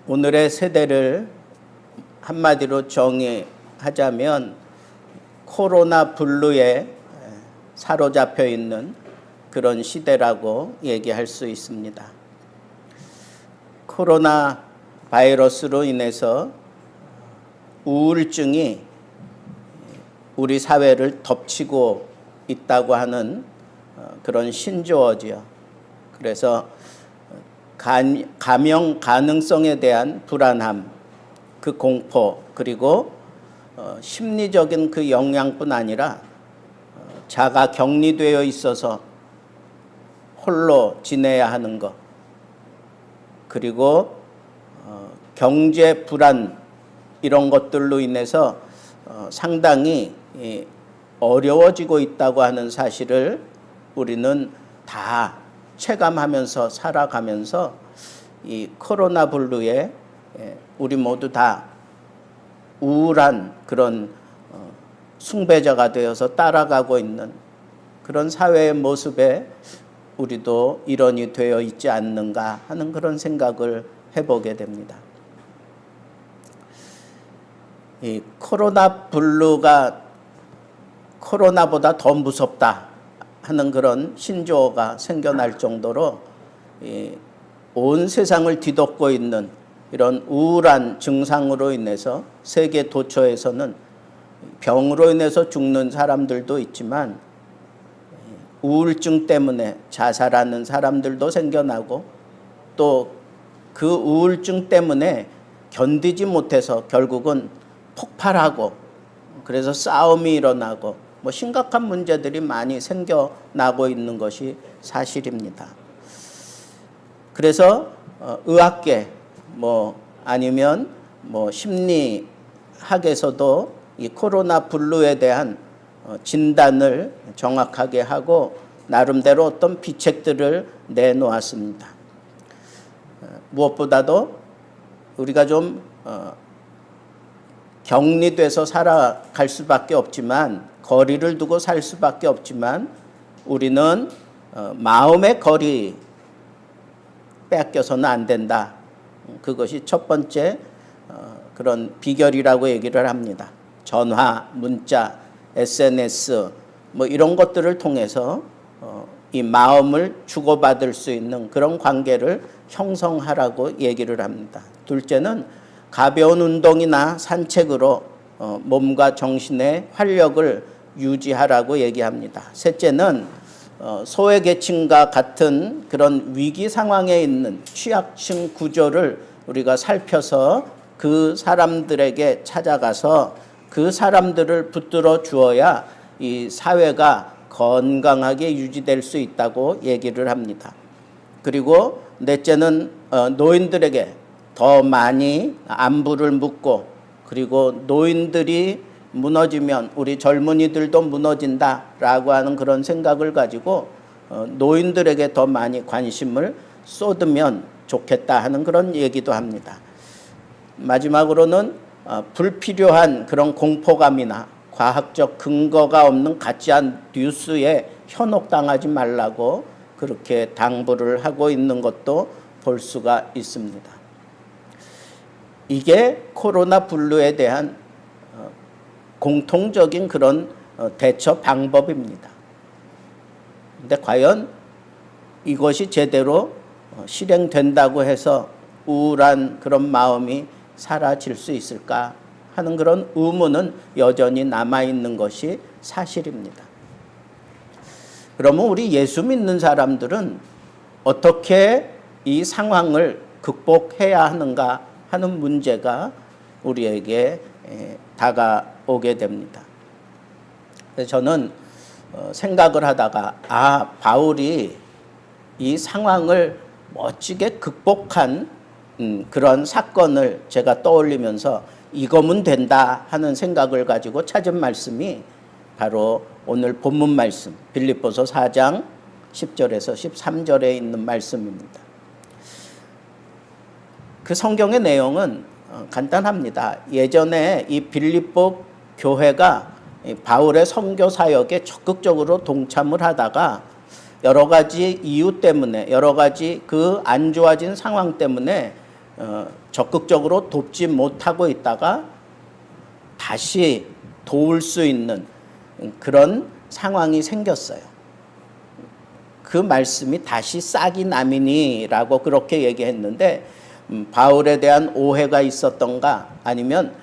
오늘의 세대를 한마디로 정의하자면 코로나 블루에 사로잡혀 있는 그런 시대라고 얘기할 수 있습니다. 코로나 바이러스로 인해서 우울증이 우리 사회를 덮치고 있다고 하는 그런 신조어지요. 그래서 감염 가능성에 대한 불안함, 그 공포, 그리고 심리적인 그 영향뿐 아니라 자가 격리되어 있어서 홀로 지내야 하는 것, 그리고 경제 불안 이런 것들로 인해서 상당히 어려워지고 있다고 하는 사실을 우리는 다 체감하면서 살아가면서 이 코로나 블루에 우리 모두 다 우울한 그런 숭배자가 되어서 따라가고 있는 그런 사회의 모습에 우리도 일원이 되어 있지 않는가 하는 그런 생각을 해보게 됩니다. 이 코로나 블루가 코로나보다 더 무섭다 하는 그런 신조어가 생겨날 정도로 온 세상을 뒤덮고 있는 이런 우울한 증상으로 인해서 세계 도처에서는 병으로 인해서 죽는 사람들도 있지만 우울증 때문에 자살하는 사람들도 생겨나고 또 그 우울증 때문에 견디지 못해서 결국은 폭발하고 그래서 싸움이 일어나고 뭐 심각한 문제들이 많이 생겨나고 있는 것이 사실입니다. 그래서 의학계 뭐 아니면 뭐 심리학에서도 이 코로나 블루에 대한 진단을 정확하게 하고 나름대로 어떤 비책들을 내놓았습니다. 무엇보다도 우리가 좀 격리돼서 살아갈 수밖에 없지만 거리를 두고 살 수밖에 없지만 우리는 마음의 거리 뺏겨서는 안 된다. 그것이 첫 번째 그런 비결이라고 얘기를 합니다. 전화, 문자, SNS 뭐 이런 것들을 통해서 이 마음을 주고받을 수 있는 그런 관계를 형성하라고 얘기를 합니다. 둘째는 가벼운 운동이나 산책으로 몸과 정신의 활력을 유지하라고 얘기합니다. 셋째는 소외계층과 같은 그런 위기 상황에 있는 취약층 구조를 우리가 살펴서 그 사람들에게 찾아가서 그 사람들을 붙들어 주어야 이 사회가 건강하게 유지될 수 있다고 얘기를 합니다. 그리고 넷째는 노인들에게 더 많이 안부를 묻고 그리고 노인들이 무너지면 우리 젊은이들도 무너진다라고 하는 그런 생각을 가지고 노인들에게 더 많이 관심을 쏟으면 좋겠다 하는 그런 얘기도 합니다. 마지막으로는 불필요한 그런 공포감이나 과학적 근거가 없는 가짜한 뉴스에 현혹당하지 말라고 그렇게 당부를 하고 있는 것도 볼 수가 있습니다. 이게 코로나 블루에 대한 공통적인 그런 대처 방법입니다. 근데 과연 이것이 제대로 실행된다고 해서 우울한 그런 마음이 사라질 수 있을까 하는 그런 의문은 여전히 남아있는 것이 사실입니다. 그러면 우리 예수 믿는 사람들은 어떻게 이 상황을 극복해야 하는가 하는 문제가 우리에게 다가오게 됩니다. 그래서 저는 생각을 하다가 바울이 이 상황을 멋지게 극복한 그런 사건을 제가 떠올리면서 이거면 된다 하는 생각을 가지고 찾은 말씀이 바로 오늘 본문 말씀 빌립보서 4장 10절에서 13절에 있는 말씀입니다. 그 성경의 내용은 간단합니다. 예전에 이 빌립보 교회가 바울의 선교 사역에 적극적으로 동참을 하다가 여러 가지 이유 때문에 여러 가지 그 안 좋아진 상황 때문에 적극적으로 돕지 못하고 있다가 다시 도울 수 있는 그런 상황이 생겼어요. 그 말씀이 다시 싹이 나미니라고 그렇게 얘기했는데 바울에 대한 오해가 있었던가 아니면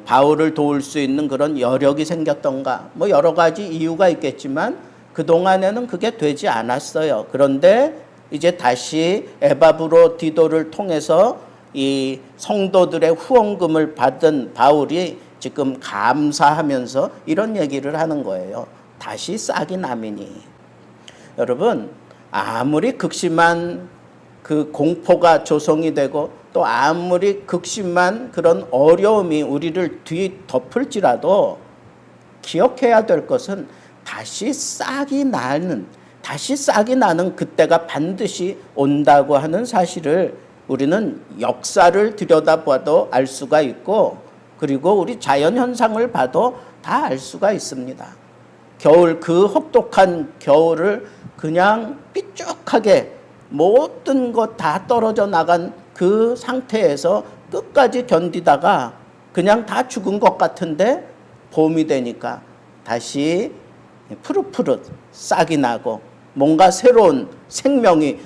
바울을 도울 수 있는 그런 여력이 생겼던가 뭐 여러 가지 이유가 있겠지만 그동안에는 그게 되지 않았어요. 그런데 이제 다시 에바브로디도를 통해서 이 성도들의 후원금을 받은 바울이 지금 감사하면서 이런 얘기를 하는 거예요. 다시 싹이 나미니. 여러분, 아무리 극심한 그 공포가 조성이 되고 또 아무리 극심한 그런 어려움이 우리를 뒤덮을지라도 기억해야 될 것은 다시 싹이 나는 그때가 반드시 온다고 하는 사실을 우리는 역사를 들여다봐도 알 수가 있고 그리고 우리 자연현상을 봐도 다 알 수가 있습니다. 겨울, 그 혹독한 겨울을 그냥 삐쭉하게 모든 것 다 떨어져 나간 그 상태에서 끝까지 견디다가 그냥 다 죽은 것 같은데 봄이 되니까 다시 푸릇푸릇 싹이 나고 뭔가 새로운 생명이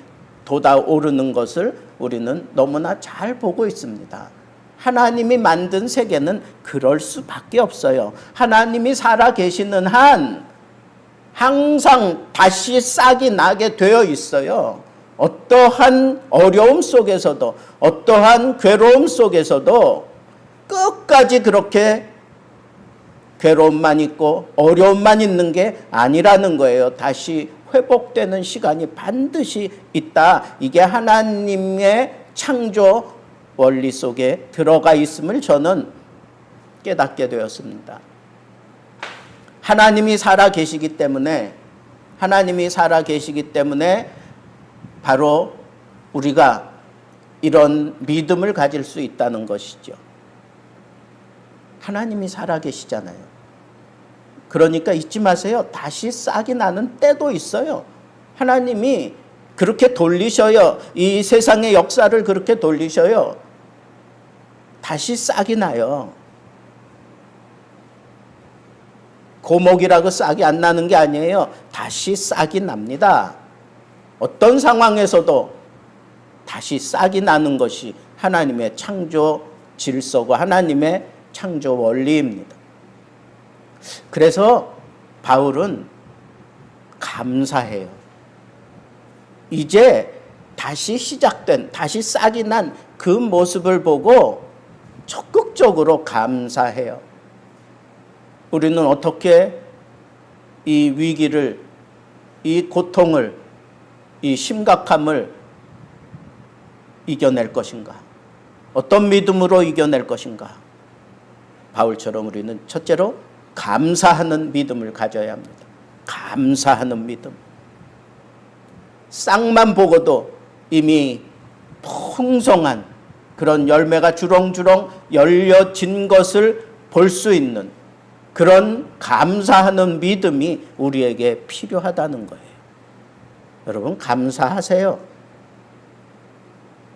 돋아오르는 것을 우리는 너무나 잘 보고 있습니다. 하나님이 만든 세계는 그럴 수밖에 없어요. 하나님이 살아 계시는 한 항상 다시 싹이 나게 되어 있어요. 어떠한 어려움 속에서도 어떠한 괴로움 속에서도 끝까지 그렇게 괴로움만 있고 어려움만 있는 게 아니라는 거예요. 다시 회복되는 시간이 반드시 있다. 이게 하나님의 창조 원리 속에 들어가 있음을 저는 깨닫게 되었습니다. 하나님이 살아 계시기 때문에 바로 우리가 이런 믿음을 가질 수 있다는 것이죠. 하나님이 살아 계시잖아요. 그러니까 잊지 마세요. 다시 싹이 나는 때도 있어요. 하나님이 그렇게 돌리셔요. 이 세상의 역사를 그렇게 돌리셔요. 다시 싹이 나요. 고목이라고 싹이 안 나는 게 아니에요. 다시 싹이 납니다. 어떤 상황에서도 다시 싹이 나는 것이 하나님의 창조 질서고 하나님의 창조 원리입니다. 그래서 바울은 감사해요. 이제 다시 시작된, 다시 싹이 난 그 모습을 보고 적극적으로 감사해요. 우리는 어떻게 이 위기를, 이 고통을, 이 심각함을 이겨낼 것인가? 어떤 믿음으로 이겨낼 것인가? 바울처럼 우리는 첫째로 감사하는 믿음을 가져야 합니다. 감사하는 믿음. 싹만 보고도 이미 풍성한 그런 열매가 주렁주렁 열려진 것을 볼 수 있는 그런 감사하는 믿음이 우리에게 필요하다는 거예요. 여러분, 감사하세요.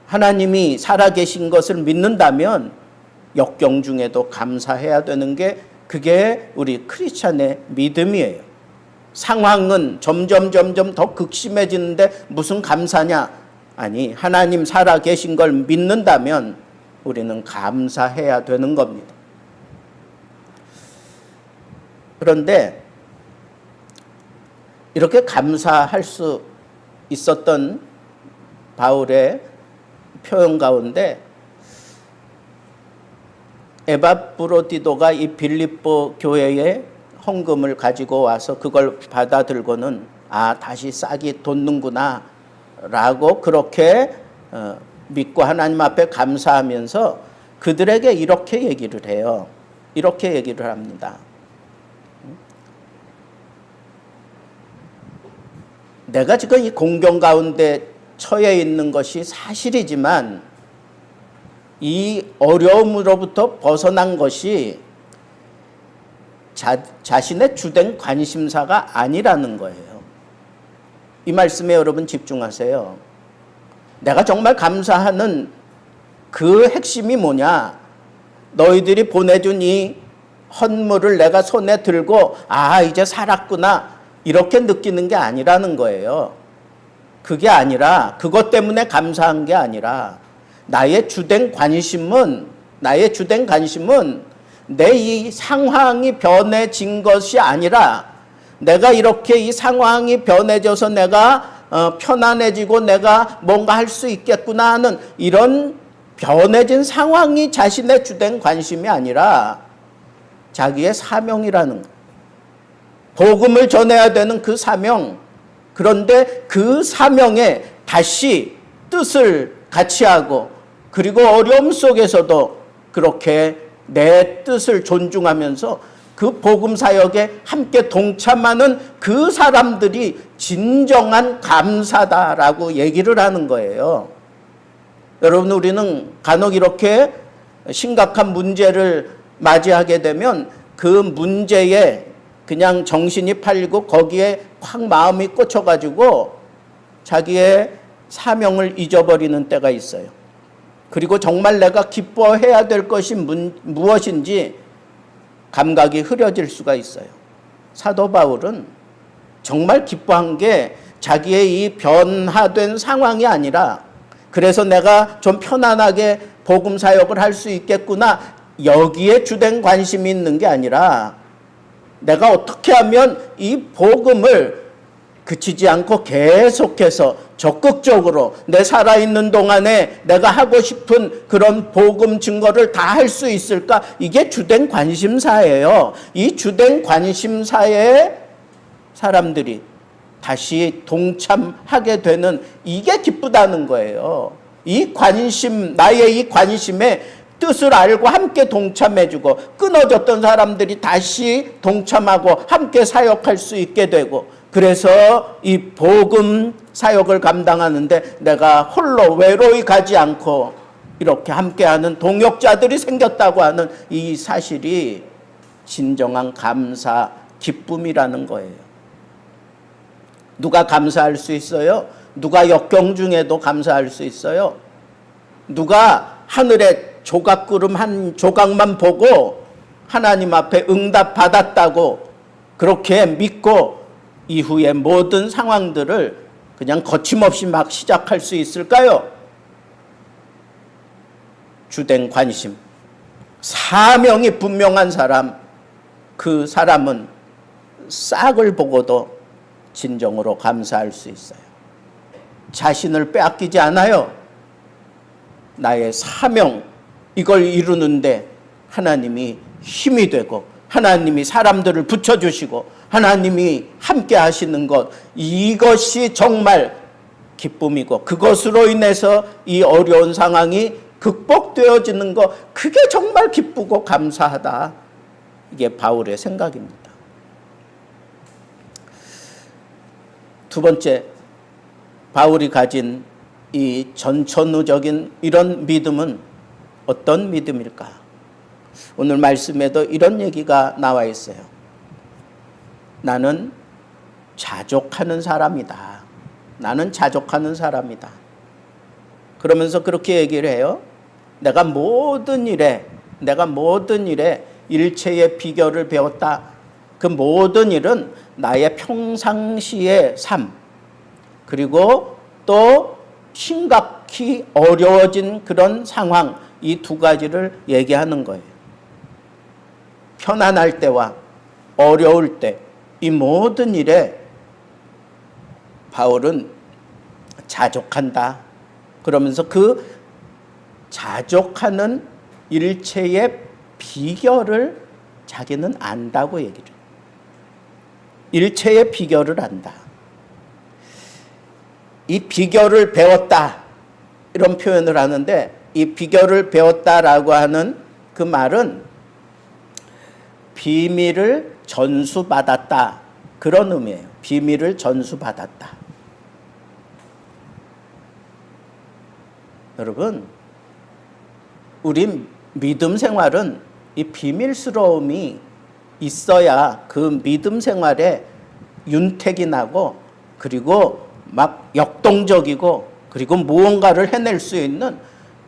하나님이 살아계신 것을 믿는다면 역경 중에도 감사해야 되는 게 그게 우리 크리스찬의 믿음이에요. 상황은 점점 더 극심해지는데 무슨 감사냐? 아니, 하나님 살아계신 걸 믿는다면 우리는 감사해야 되는 겁니다. 그런데 이렇게 감사할 수 있었던 바울의 표현 가운데 에바브로디도가 이 빌립보 교회에 헌금을 가지고 와서 그걸 받아들고는 다시 싹이 돋는구나 라고 그렇게 믿고 하나님 앞에 감사하면서 그들에게 이렇게 얘기를 해요. 이렇게 얘기를 합니다. 내가 지금 이 공경 가운데 처해 있는 것이 사실이지만 이 어려움으로부터 벗어난 것이 자신의 주된 관심사가 아니라는 거예요. 이 말씀에 여러분 집중하세요. 내가 정말 감사하는 그 핵심이 뭐냐? 너희들이 보내준 이 헌물을 내가 손에 들고 이제 살았구나 이렇게 느끼는 게 아니라는 거예요. 그게 아니라, 그것 때문에 감사한 게 아니라 나의 주된 관심은 내 이 상황이 변해진 것이 아니라, 내가 이렇게 이 상황이 변해져서 내가 편안해지고 내가 뭔가 할 수 있겠구나 하는 이런 변해진 상황이 자신의 주된 관심이 아니라 자기의 사명이라는 것. 복음을 전해야 되는 그 사명. 그런데 그 사명에 다시 뜻을 같이 하고, 그리고 어려움 속에서도 그렇게 내 뜻을 존중하면서 그 복음 사역에 함께 동참하는 그 사람들이 진정한 감사다라고 얘기를 하는 거예요. 여러분, 우리는 간혹 이렇게 심각한 문제를 맞이하게 되면 그 문제에 그냥 정신이 팔리고 거기에 확 마음이 꽂혀가지고 자기의 사명을 잊어버리는 때가 있어요. 그리고 정말 내가 기뻐해야 될 것이 무엇인지 감각이 흐려질 수가 있어요. 사도 바울은 정말 기뻐한 게 자기의 이 변화된 상황이 아니라, 그래서 내가 좀 편안하게 복음 사역을 할 수 있겠구나, 여기에 주된 관심이 있는 게 아니라, 내가 어떻게 하면 이 복음을 그치지 않고 계속해서 적극적으로 내 살아있는 동안에 내가 하고 싶은 그런 복음 증거를 다 할 수 있을까? 이게 주된 관심사예요. 이 주된 관심사에 사람들이 다시 동참하게 되는, 이게 기쁘다는 거예요. 이 관심, 나의 이 관심에 뜻을 알고 함께 동참해주고, 끊어졌던 사람들이 다시 동참하고 함께 사역할 수 있게 되고, 그래서 이 복음 사역을 감당하는데 내가 홀로 외로이 가지 않고 이렇게 함께하는 동역자들이 생겼다고 하는 이 사실이 진정한 감사, 기쁨이라는 거예요. 누가 감사할 수 있어요? 누가 역경 중에도 감사할 수 있어요? 누가 하늘에 조각구름 한 조각만 보고 하나님 앞에 응답받았다고 그렇게 믿고 이후의 모든 상황들을 그냥 거침없이 막 시작할 수 있을까요? 주된 관심, 사명이 분명한 사람, 그 사람은 싹을 보고도 진정으로 감사할 수 있어요. 자신을 빼앗기지 않아요. 나의 사명, 이걸 이루는데 하나님이 힘이 되고, 하나님이 사람들을 붙여주시고, 하나님이 함께 하시는 것, 이것이 정말 기쁨이고, 그것으로 인해서 이 어려운 상황이 극복되어지는 것, 그게 정말 기쁘고 감사하다. 이게 바울의 생각입니다. 두 번째, 바울이 가진 이 전천후적인 이런 믿음은 어떤 믿음일까? 오늘 말씀에도 이런 얘기가 나와 있어요. 나는 자족하는 사람이다. 나는 자족하는 사람이다. 그러면서 그렇게 얘기를 해요. 내가 모든 일에 일체의 비결을 배웠다. 그 모든 일은 나의 평상시의 삶, 그리고 또 심각히 어려워진 그런 상황, 이 두 가지를 얘기하는 거예요. 편안할 때와 어려울 때, 이 모든 일에 바울은 자족한다. 그러면서 그 자족하는 일체의 비결을 자기는 안다고 얘기를 해요. 일체의 비결을 안다. 이 비결을 배웠다. 이런 표현을 하는데, 이 비결을 배웠다라고 하는 그 말은 비밀을 전수받았다. 그런 의미예요. 비밀을 전수받았다. 여러분, 우리 믿음 생활은 이 비밀스러움이 있어야 그 믿음 생활에 윤택이 나고, 그리고 막 역동적이고, 그리고 무언가를 해낼 수 있는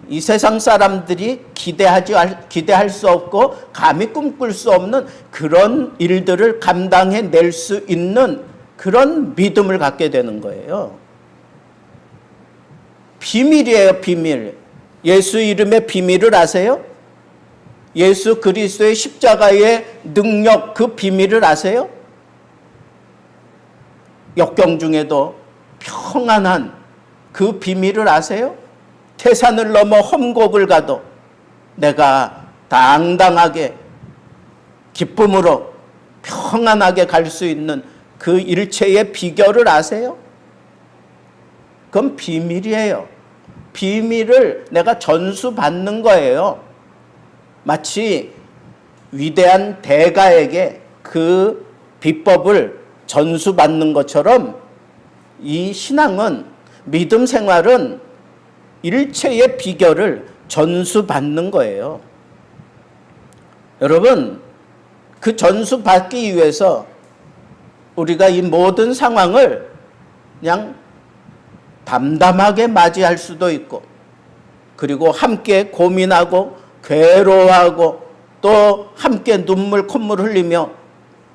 이 세상 사람들이 기대할 수 없고 감히 꿈꿀 수 없는 그런 일들을 감당해낼 수 있는 그런 믿음을 갖게 되는 거예요. 비밀이에요, 비밀. 예수 이름의 비밀을 아세요? 예수 그리스도의 십자가의 능력, 그 비밀을 아세요? 역경 중에도 평안한 그 비밀을 아세요? 태산을 넘어 험곡을 가도 내가 당당하게 기쁨으로 평안하게 갈 수 있는 그 일체의 비결을 아세요? 그건 비밀이에요. 비밀을 내가 전수받는 거예요. 마치 위대한 대가에게 그 비법을 전수받는 것처럼 이 신앙은, 믿음 생활은 일체의 비결을 전수받는 거예요. 여러분, 그 전수받기 위해서 우리가 이 모든 상황을 그냥 담담하게 맞이할 수도 있고, 그리고 함께 고민하고 괴로워하고 또 함께 눈물 콧물 흘리며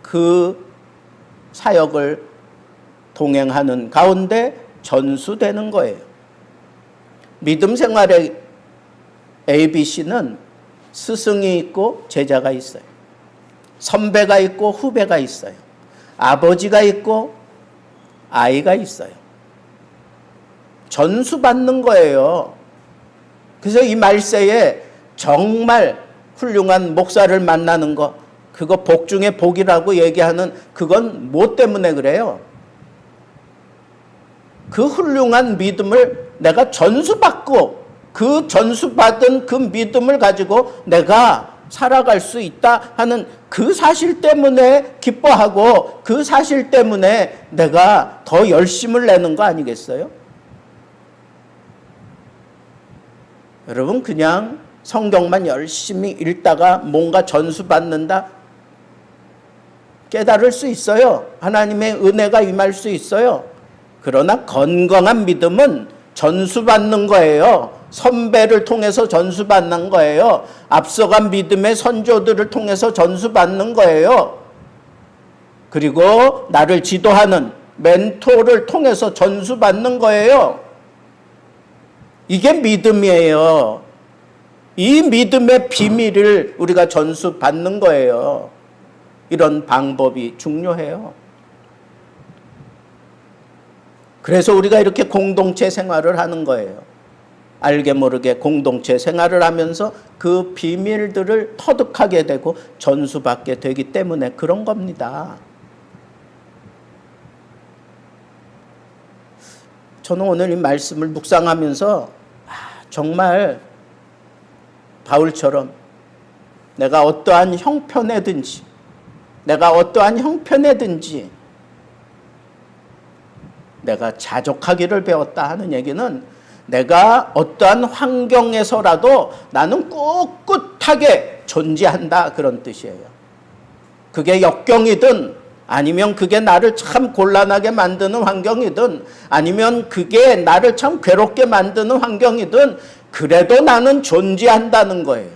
그 사역을 동행하는 가운데 전수되는 거예요. 믿음 생활의 ABC는 스승이 있고 제자가 있어요. 선배가 있고 후배가 있어요. 아버지가 있고 아이가 있어요. 전수받는 거예요. 그래서 이 말세에 정말 훌륭한 목사를 만나는 거, 그거 복 중에 복이라고 얘기하는 그건 뭐 때문에 그래요? 그 훌륭한 믿음을 내가 전수받고 그 전수받은 그 믿음을 가지고 내가 살아갈 수 있다 하는 그 사실 때문에 기뻐하고 그 사실 때문에 내가 더 열심을 내는 거 아니겠어요? 여러분, 그냥 성경만 열심히 읽다가 뭔가 전수받는다? 깨달을 수 있어요. 하나님의 은혜가 임할 수 있어요. 그러나 건강한 믿음은 전수받는 거예요. 선배를 통해서 전수받는 거예요. 앞서간 믿음의 선조들을 통해서 전수받는 거예요. 그리고 나를 지도하는 멘토를 통해서 전수받는 거예요. 이게 믿음이에요. 이 믿음의 비밀을 우리가 전수받는 거예요. 이런 방법이 중요해요. 그래서 우리가 이렇게 공동체 생활을 하는 거예요. 알게 모르게 공동체 생활을 하면서 그 비밀들을 터득하게 되고 전수받게 되기 때문에 그런 겁니다. 저는 오늘 이 말씀을 묵상하면서 정말 바울처럼 내가 어떠한 형편에든지 내가 자족하기를 배웠다 하는 얘기는 내가 어떠한 환경에서라도 나는 꿋꿋하게 존재한다, 그런 뜻이에요. 그게 역경이든 아니면 그게 나를 참 곤란하게 만드는 환경이든 아니면 그게 나를 참 괴롭게 만드는 환경이든 그래도 나는 존재한다는 거예요.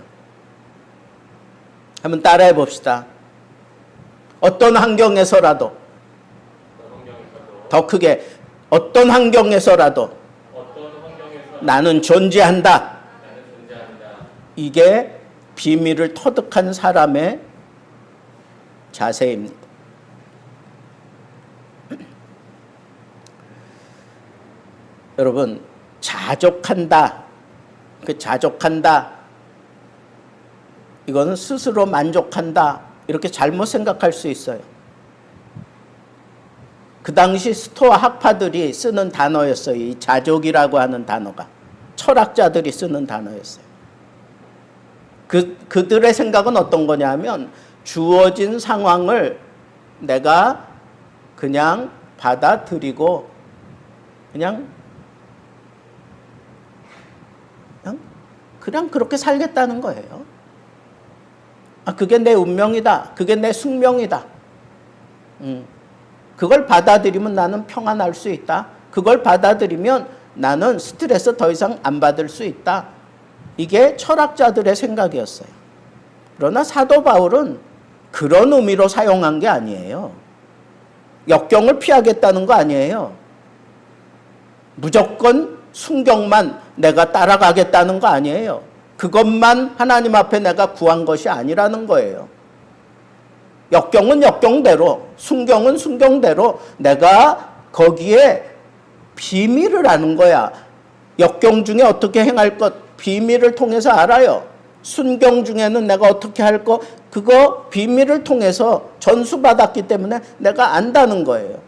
한번 따라해 봅시다. 어떤 환경에서라도, 더 크게, 어떤 환경에서라도 나는 존재한다. 이게 비밀을 터득한 사람의 자세입니다. 여러분, 자족한다. 이거는 스스로 만족한다. 이렇게 잘못 생각할 수 있어요. 그 당시 스토아 학파들이 쓰는 단어였어요. 이 자족이라고 하는 단어가. 철학자들이 쓰는 단어였어요. 그들의 생각은 어떤 거냐면 주어진 상황을 내가 그냥 받아들이고 그냥 그렇게 살겠다는 거예요. 그게 내 운명이다. 그게 내 숙명이다. 그걸 받아들이면 나는 평안할 수 있다. 그걸 받아들이면 나는 스트레스 더 이상 안 받을 수 있다. 이게 철학자들의 생각이었어요. 그러나 사도 바울은 그런 의미로 사용한 게 아니에요. 역경을 피하겠다는 거 아니에요. 무조건 순경만 내가 따라가겠다는 거 아니에요. 그것만 하나님 앞에 내가 구한 것이 아니라는 거예요. 역경은 역경대로, 순경은 순경대로 내가 거기에 비밀을 아는 거야. 역경 중에 어떻게 행할 것 비밀을 통해서 알아요. 순경 중에는 내가 어떻게 할 것 그거 비밀을 통해서 전수받았기 때문에 내가 안다는 거예요.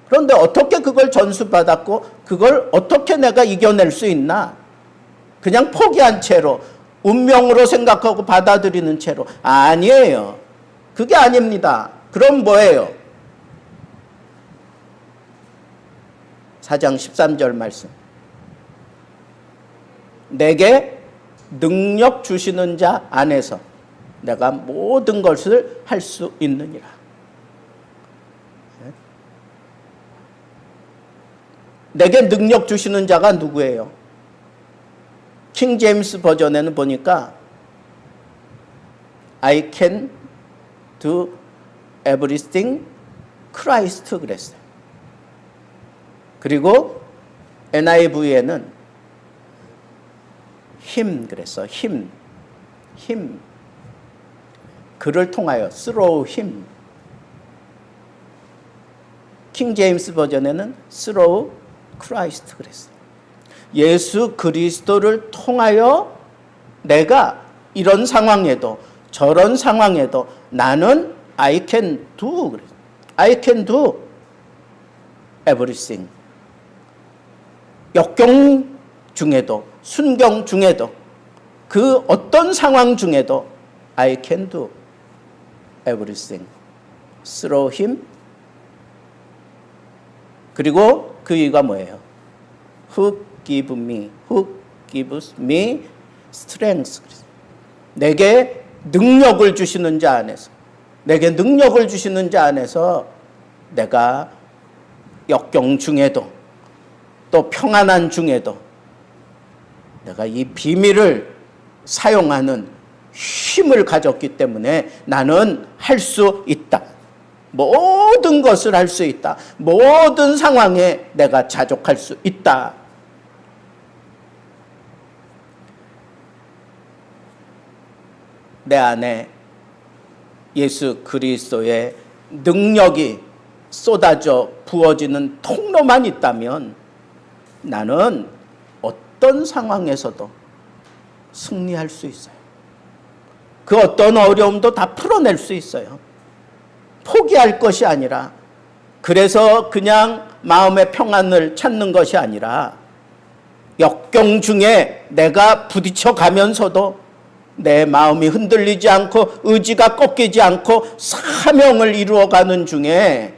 그런데 어떻게 그걸 전수받았고 그걸 어떻게 내가 이겨낼 수 있나? 그냥 포기한 채로 운명으로 생각하고 받아들이는 채로 아니에요. 그게 아닙니다. 그럼 뭐예요? 4장 13절 말씀. 내게 능력 주시는 자 안에서 내가 모든 것을 할 수 있느니라. 내게 능력 주시는 자가 누구예요? 킹 제임스 버전에는 보니까 I can do everything Christ 그랬어요. 그리고 NIV에는 힘 그랬어. 힘. 그를 통하여 through him. 킹 제임스 버전에는 through Christ 그랬어. 예수 그리스도를 통하여 내가 이런 상황에도 저런 상황에도 나는 I can do 그랬어. I can do everything. 역경 중에도 순경 중에도 그 어떤 상황 중에도 I can do everything through him. 그리고 그 이유가 뭐예요? Who gives me strength. 내게 능력을 주시는 자 안에서 내게 능력을 주시는 자 안에서 내가 역경 중에도 또 평안한 중에도 내가 이 비밀을 사용하는 힘을 가졌기 때문에 나는 할 수 있다. 모든 것을 할 수 있다. 모든 상황에 내가 자족할 수 있다. 내 안에 예수 그리스도의 능력이 쏟아져 부어지는 통로만 있다면 나는 어떤 상황에서도 승리할 수 있어요. 그 어떤 어려움도 다 풀어낼 수 있어요. 포기할 것이 아니라, 그래서 그냥 마음의 평안을 찾는 것이 아니라 역경 중에 내가 부딪혀 가면서도 내 마음이 흔들리지 않고 의지가 꺾이지 않고 사명을 이루어가는 중에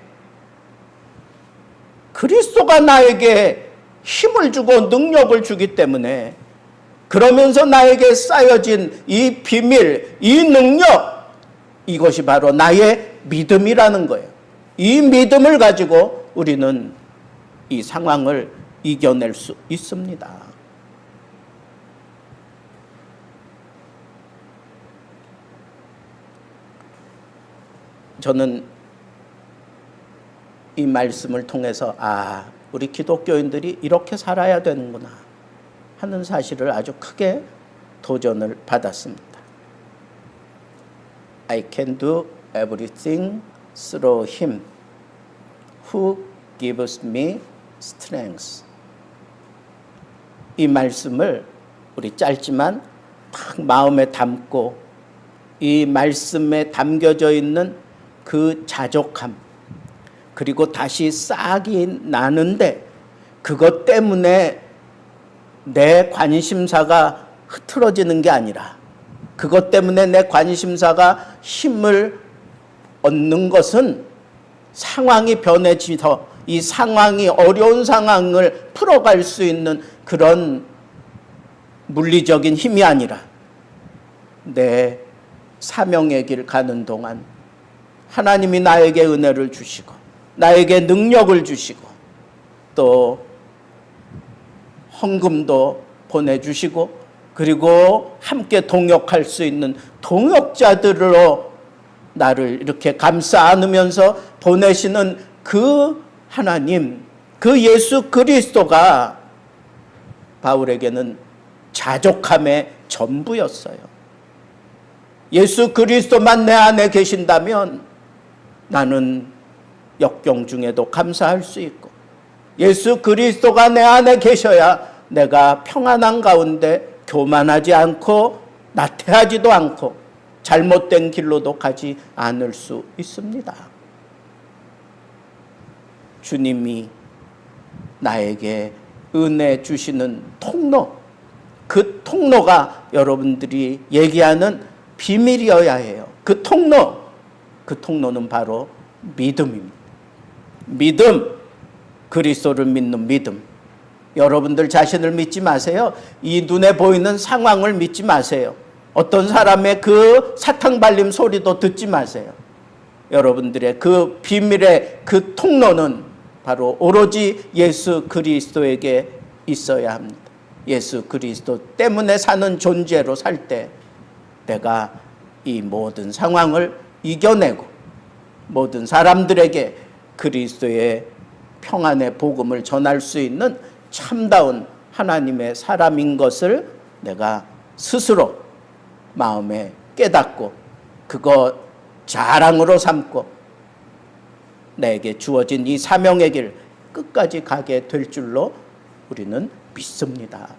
그리스도가 나에게 힘을 주고 능력을 주기 때문에, 그러면서 나에게 쌓여진 이 비밀, 이 능력, 이것이 바로 나의 믿음이라는 거예요. 이 믿음을 가지고 우리는 이 상황을 이겨낼 수 있습니다. 저는 이 말씀을 통해서 우리 기독교인들이 이렇게 살아야 되는구나 하는 사실을 아주 크게 도전을 받았습니다. I can do everything through him who gives me strength. 이 말씀을 우리 짧지만 딱 마음에 담고 이 말씀에 담겨져 있는 그 자족함, 그리고 다시 싹이 나는데 그것 때문에 내 관심사가 흐트러지는 게 아니라, 그것 때문에 내 관심사가 힘을 얻는 것은 상황이 변해지서 이 상황이 어려운 상황을 풀어갈 수 있는 그런 물리적인 힘이 아니라 내 사명의 길 가는 동안 하나님이 나에게 은혜를 주시고 나에게 능력을 주시고 또 헌금도 보내주시고 그리고 함께 동역할 수 있는 동역자들로 나를 이렇게 감싸 안으면서 보내시는 그 하나님, 그 예수 그리스도가 바울에게는 자족함의 전부였어요. 예수 그리스도만 내 안에 계신다면 나는 역경 중에도 감사할 수 있고, 예수 그리스도가 내 안에 계셔야 내가 평안한 가운데 교만하지 않고 나태하지도 않고 잘못된 길로도 가지 않을 수 있습니다. 주님이 나에게 은혜 주시는 통로, 그 통로가 여러분들이 얘기하는 비밀이어야 해요. 그 통로는 바로 믿음입니다. 믿음, 그리스도를 믿는 믿음. 여러분들 자신을 믿지 마세요. 이 눈에 보이는 상황을 믿지 마세요. 어떤 사람의 그 사탕 발림 소리도 듣지 마세요. 여러분들의 그 비밀의 그 통로는 바로 오로지 예수 그리스도에게 있어야 합니다. 예수 그리스도 때문에 사는 존재로 살 때 내가 이 모든 상황을 이겨내고 모든 사람들에게 그리스도의 평안의 복음을 전할 수 있는 참다운 하나님의 사람인 것을 내가 스스로 마음에 깨닫고 그거 자랑으로 삼고 내게 주어진 이 사명의 길 끝까지 가게 될 줄로 우리는 믿습니다.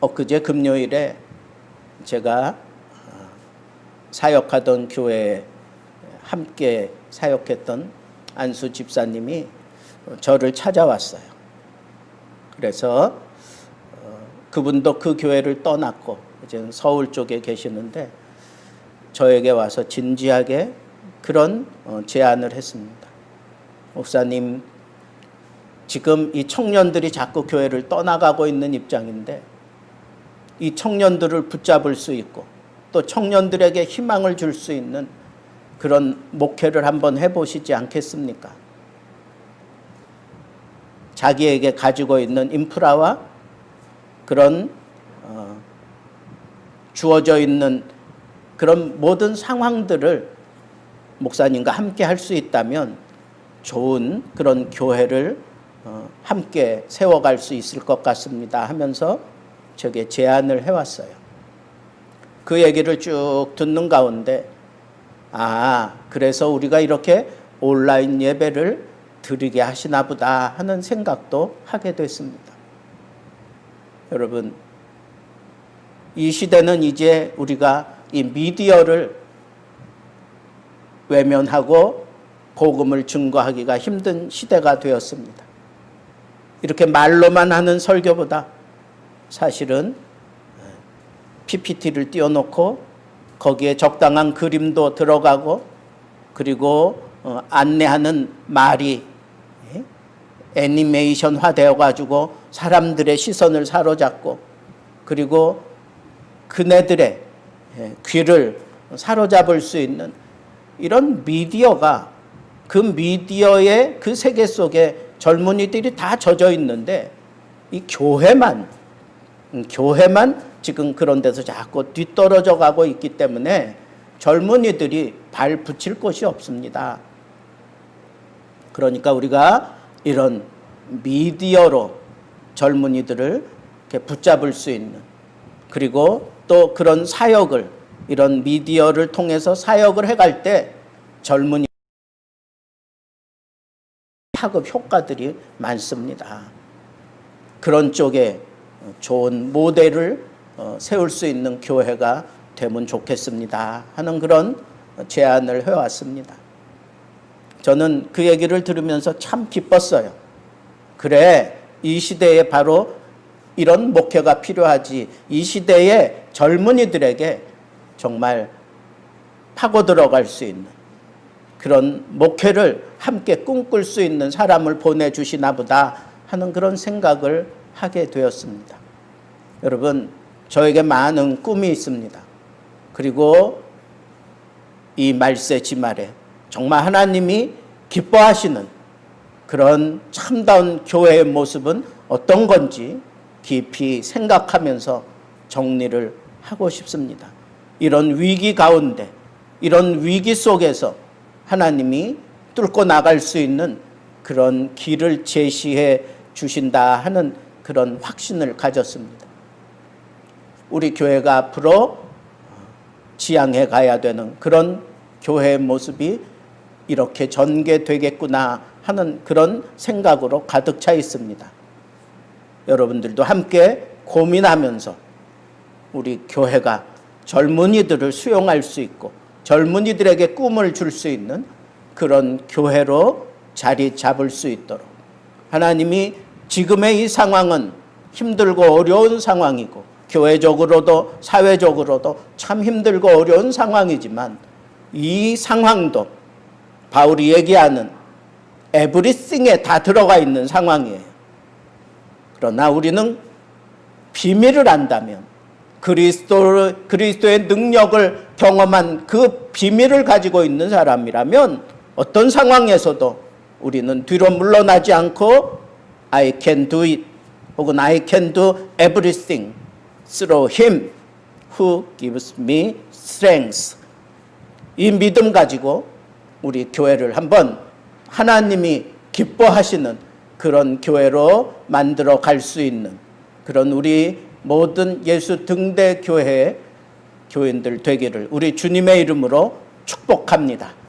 엊그제 금요일에 제가 사역하던 교회에 함께 사역했던 안수 집사님이 저를 찾아왔어요. 그래서 그분도 그 교회를 떠났고 이제 서울 쪽에 계시는데 저에게 와서 진지하게 그런 제안을 했습니다. 목사님, 지금 이 청년들이 자꾸 교회를 떠나가고 있는 입장인데 이 청년들을 붙잡을 수 있고 또 청년들에게 희망을 줄 수 있는 그런 목회를 한번 해보시지 않겠습니까? 자기에게 가지고 있는 인프라와 그런 주어져 있는 그런 모든 상황들을 목사님과 함께 할 수 있다면 좋은 그런 교회를 함께 세워갈 수 있을 것 같습니다 하면서 저게 제안을 해왔어요. 그 얘기를 쭉 듣는 가운데 그래서 우리가 이렇게 온라인 예배를 드리게 하시나 보다 하는 생각도 하게 됐습니다. 여러분, 이 시대는 이제 우리가 이 미디어를 외면하고 복음을 증거하기가 힘든 시대가 되었습니다. 이렇게 말로만 하는 설교보다 사실은 PPT를 띄워놓고 거기에 적당한 그림도 들어가고 그리고 안내하는 말이 애니메이션화 되어가지고 사람들의 시선을 사로잡고 그리고 그네들의 귀를 사로잡을 수 있는 이런 미디어가 그 미디어의 그 세계 속에 젊은이들이 다 젖어 있는데 이 교회만 지금 그런 데서 자꾸 뒤떨어져 가고 있기 때문에 젊은이들이 발 붙일 곳이 없습니다. 그러니까 우리가 이런 미디어로 젊은이들을 이렇게 붙잡을 수 있는 그리고 또 그런 사역을 이런 미디어를 통해서 사역을 해갈 때 젊은이 파급 효과들이 많습니다. 그런 쪽에 좋은 모델을 세울 수 있는 교회가 되면 좋겠습니다 하는 그런 제안을 해왔습니다. 저는 그 얘기를 들으면서 참 기뻤어요. 그래, 이 시대에 바로 이런 목회가 필요하지. 이 시대의 젊은이들에게 정말 파고 들어갈 수 있는 그런 목회를 함께 꿈꿀 수 있는 사람을 보내주시나 보다 하는 그런 생각을 하게 되었습니다. 여러분, 저에게 많은 꿈이 있습니다. 그리고 이 말세 지말에 정말 하나님이 기뻐하시는 그런 참다운 교회의 모습은 어떤 건지 깊이 생각하면서 정리를 하고 싶습니다. 이런 위기 가운데, 이런 위기 속에서 하나님이 뚫고 나갈 수 있는 그런 길을 제시해 주신다 하는 그런 확신을 가졌습니다. 우리 교회가 앞으로 지향해 가야 되는 그런 교회의 모습이 이렇게 전개되겠구나 하는 그런 생각으로 가득 차 있습니다. 여러분들도 함께 고민하면서 우리 교회가 젊은이들을 수용할 수 있고 젊은이들에게 꿈을 줄 수 있는 그런 교회로 자리 잡을 수 있도록, 하나님이 지금의 이 상황은 힘들고 어려운 상황이고 교회적으로도 사회적으로도 참 힘들고 어려운 상황이지만 이 상황도 바울이 얘기하는 에브리띵에 다 들어가 있는 상황이에요. 그러나 우리는 비밀을 안다면, 그리스도의 능력을 경험한 그 비밀을 가지고 있는 사람이라면 어떤 상황에서도 우리는 뒤로 물러나지 않고 I can do it 혹은 I can do everything through him who gives me strength. 이 믿음 가지고 우리 교회를 한번 하나님이 기뻐하시는 그런 교회로 만들어 갈 수 있는 그런 우리 모든 예수 등대 교회의 교인들 되기를 우리 주님의 이름으로 축복합니다.